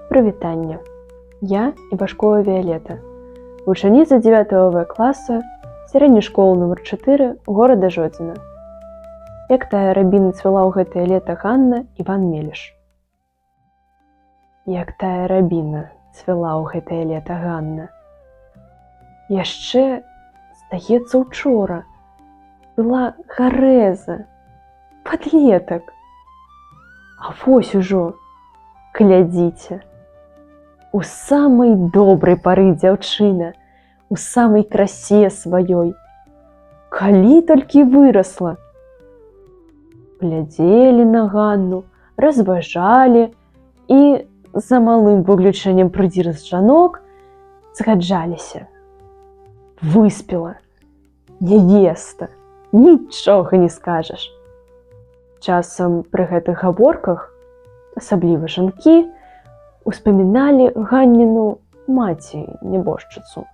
Прывітанне! Я Івашкова Віялета, вучаніца 9 В класа сярэдняй школы нумар 4 горада Жодзіна. Як тая рабіна цвіла ў гэтае лета Ганна Іван Меліш. Як тая рабіна цвіла ў гэтае лета Ганна. Яшчэ, здаецца, учора была гарэза, падлетак. А вось ужо, глядзіце, у самай добрай пары дзяўчына, у самай красе сваёй. Калі толькі вырасла. Глядзелі на Ганну, разважалі і, за малым выключэннем прыдзірных жанок, згаджаліся. Выспела, нявеста, нічога не скажаш. Часам пры гэтых гаворках, асабліва жанкі, успаміналі Ганніну маці-нябожчыцу.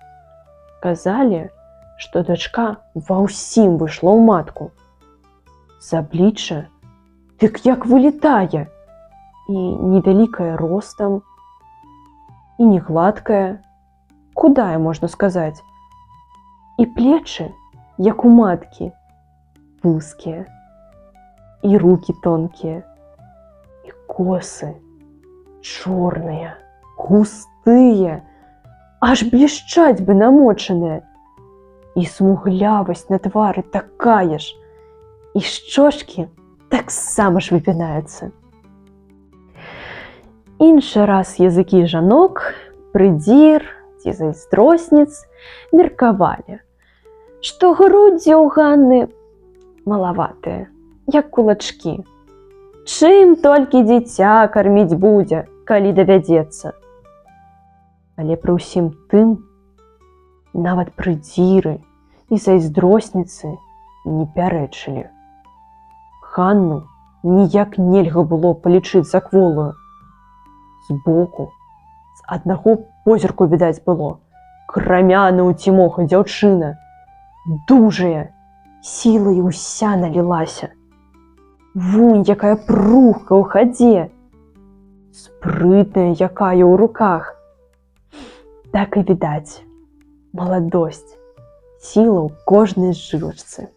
Казалі, што дачка ва ўсім выйшла ў матку. З аблічча дык як вылетае, і невялікая ростам, і не гладкая, худая, можна сказаць. І плечы, як у маткі, вузкія, і рукі тонкія, і косы чорныя, густыя, аж блішчаць бы намочаныя, і смуглявасць на твары такая ж, і шчочкі таксама ж выпінаюцца. Іншы раз языкі жанок, прыдзір ці зайздросніц меркавалі, што грудзі ў Ганны малаватыя, як кулачкі. Чым толькі дзіця карміць будзе, калі давядзецца. Але пры ўсім тым, нават прыдзіры і зайздросніцы не пярэчылі. Ганну ніяк нельга было палічыць за кволую. Збоку, з аднаго позірку відаць было, крамяна ў цімоха дзяўчына, дужая, сілай уся налілася. Вунь, якая прухка ў хадзе, спрытная якая ў руках. Так і відаць, маладосць, сіла ў кожнай жылачцы.